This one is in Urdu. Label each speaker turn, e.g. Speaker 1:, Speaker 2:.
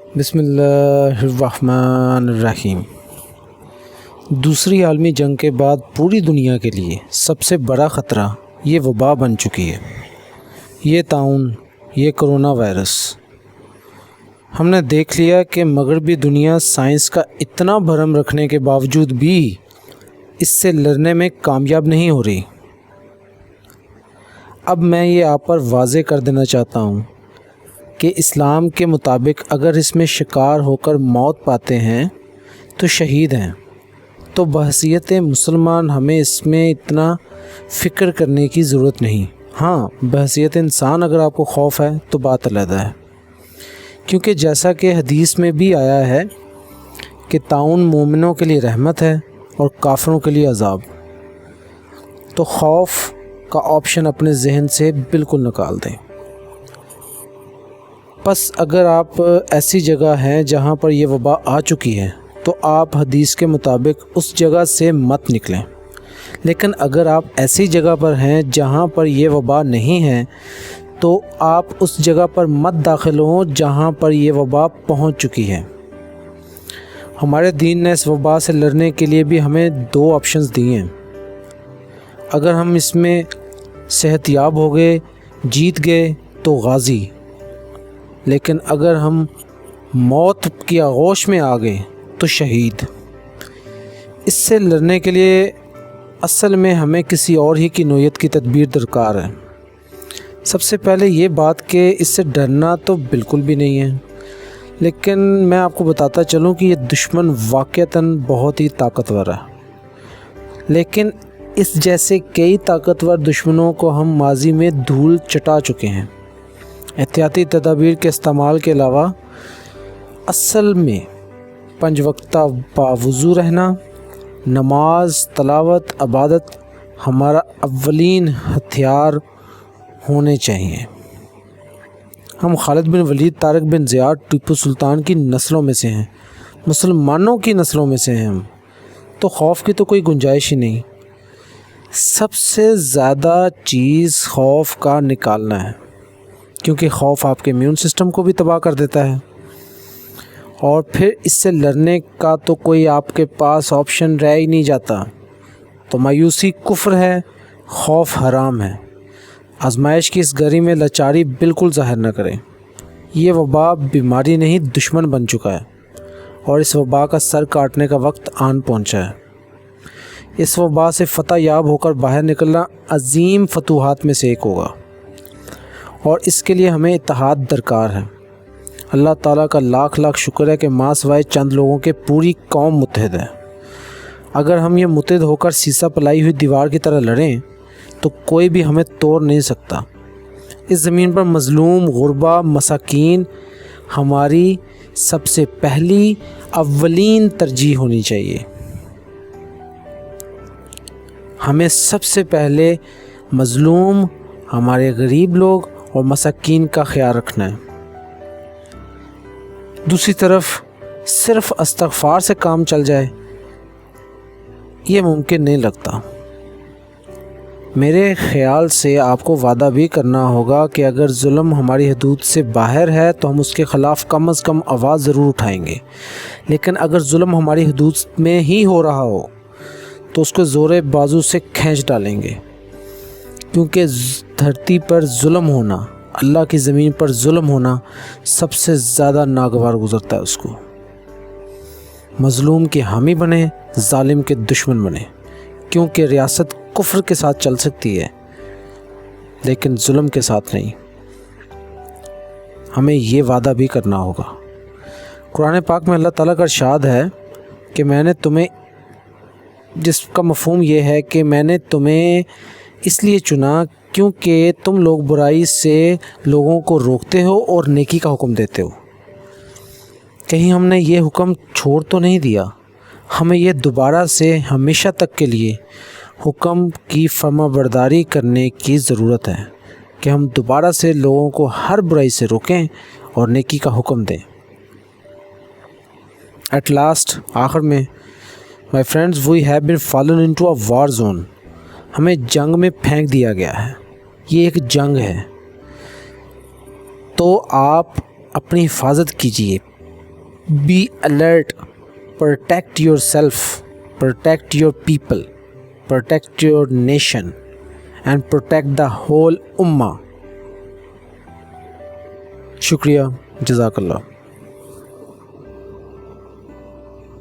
Speaker 1: بسم اللہ الرحمن الرحیم۔ دوسری عالمی جنگ کے بعد پوری دنیا کے لیے سب سے بڑا خطرہ یہ وبا بن چکی ہے، یہ طاعون، یہ کرونا وائرس۔ ہم نے دیکھ لیا کہ مغربی دنیا سائنس کا اتنا بھرم رکھنے کے باوجود بھی اس سے لڑنے میں کامیاب نہیں ہو رہی۔ اب میں یہ آپ پر واضح کر دینا چاہتا ہوں کہ اسلام کے مطابق اگر اس میں شکار ہو کر موت پاتے ہیں تو شہید ہیں، تو بحیثیت مسلمان ہمیں اس میں اتنا فکر کرنے کی ضرورت نہیں۔ ہاں، بحیثیت انسان اگر آپ کو خوف ہے تو بات علیحدہ ہے، کیونکہ جیسا کہ حدیث میں بھی آیا ہے کہ طاعون مومنوں کے لیے رحمت ہے اور کافروں کے لیے عذاب، تو خوف کا آپشن اپنے ذہن سے بالکل نکال دیں۔ بس اگر آپ ایسی جگہ ہیں جہاں پر یہ وبا آ چکی ہے تو آپ حدیث کے مطابق اس جگہ سے مت نکلیں، لیکن اگر آپ ایسی جگہ پر ہیں جہاں پر یہ وبا نہیں ہے تو آپ اس جگہ پر مت داخل ہوں جہاں پر یہ وبا پہنچ چکی ہے۔ ہمارے دین نے اس وبا سے لڑنے کے لیے بھی ہمیں دو آپشنز دیے ہیں۔ اگر ہم اس میں صحت یاب ہو گئے، جیت گئے تو غازی، لیکن اگر ہم موت کی آغوش میں آ گئے تو شہید۔ اس سے لڑنے کے لیے اصل میں ہمیں کسی اور ہی کی نوعیت کی تدبیر درکار ہے۔ سب سے پہلے یہ بات کہ اس سے ڈرنا تو بالکل بھی نہیں ہے، لیکن میں آپ کو بتاتا چلوں کہ یہ دشمن واقعتاً بہت ہی طاقتور ہے، لیکن اس جیسے کئی طاقتور دشمنوں کو ہم ماضی میں دھول چٹا چکے ہیں۔ احتیاطی تدابیر کے استعمال کے علاوہ اصل میں 5 وقتہ باوضو رہنا، نماز، تلاوت، عبادت ہمارا اولین ہتھیار ہونے چاہیے۔ ہم خالد بن ولید، طارق بن زیاد، ٹیپو سلطان کی نسلوں میں سے ہیں، مسلمانوں کی نسلوں میں سے ہیں ہم، تو خوف کی تو کوئی گنجائش ہی نہیں۔ سب سے زیادہ چیز خوف کا نکالنا ہے، کیونکہ خوف آپ کے امیون سسٹم کو بھی تباہ کر دیتا ہے، اور پھر اس سے لڑنے کا تو کوئی آپ کے پاس آپشن رہ ہی نہیں جاتا۔ تو مایوسی کفر ہے، خوف حرام ہے۔ آزمائش کی اس گھڑی میں لاچاری بالکل ظاہر نہ کریں۔ یہ وبا بیماری نہیں، دشمن بن چکا ہے، اور اس وبا کا سر کاٹنے کا وقت آن پہنچا ہے۔ اس وبا سے فتح یاب ہو کر باہر نکلنا عظیم فتوحات میں سے ایک ہوگا، اور اس کے لیے ہمیں اتحاد درکار ہے۔ اللہ تعالیٰ کا لاکھ لاکھ شکر ہے کہ ماں سوائے چند لوگوں کے پوری قوم متحد ہے۔ اگر ہم یہ متحد ہو کر سیسا پلائی ہوئی دیوار کی طرح لڑیں تو کوئی بھی ہمیں توڑ نہیں سکتا۔ اس زمین پر مظلوم، غربا، مساکین ہماری سب سے پہلی اولین ترجیح ہونی چاہیے۔ ہمیں سب سے پہلے مظلوم، ہمارے غریب لوگ اور مساکین کا خیال رکھنا ہے۔ دوسری طرف صرف استغفار سے کام چل جائے یہ ممکن نہیں لگتا۔ میرے خیال سے آپ کو وعدہ بھی کرنا ہوگا کہ اگر ظلم ہماری حدود سے باہر ہے تو ہم اس کے خلاف کم از کم آواز ضرور اٹھائیں گے، لیکن اگر ظلم ہماری حدود میں ہی ہو رہا ہو تو اس کو زور بازو سے کھینچ ڈالیں گے، کیونکہ دھرتی پر ظلم ہونا، اللہ کی زمین پر ظلم ہونا سب سے زیادہ ناگوار گزرتا ہے۔ اس کو مظلوم کے حامی بنے، ظالم کے دشمن بنے، کیونکہ ریاست کفر کے ساتھ چل سکتی ہے لیکن ظلم کے ساتھ نہیں۔ ہمیں یہ وعدہ بھی کرنا ہوگا۔ قرآن پاک میں اللہ تعالیٰ کا ارشاد ہے کہ میں نے تمہیں، جس کا مفہوم یہ ہے کہ میں نے تمہیں اس لیے چنا کیونکہ تم لوگ برائی سے لوگوں کو روکتے ہو اور نیکی کا حکم دیتے ہو۔ کہیں ہم نے یہ حکم چھوڑ تو نہیں دیا؟ ہمیں یہ دوبارہ سے ہمیشہ تک کے لیے حکم کی فرما برداری کرنے کی ضرورت ہے کہ ہم دوبارہ سے لوگوں کو ہر برائی سے روکیں اور نیکی کا حکم دیں۔ ایٹ لاسٹ، آخر میں، My friends, we have been fallen into a war zone۔ ہمیں جنگ میں پھینک دیا گیا ہے، یہ ایک جنگ ہے، تو آپ اپنی حفاظت کیجیے، Be alert, protect yourself, protect your people, protect your nation, and protect the whole ummah. شکریہ، جزاک اللہ.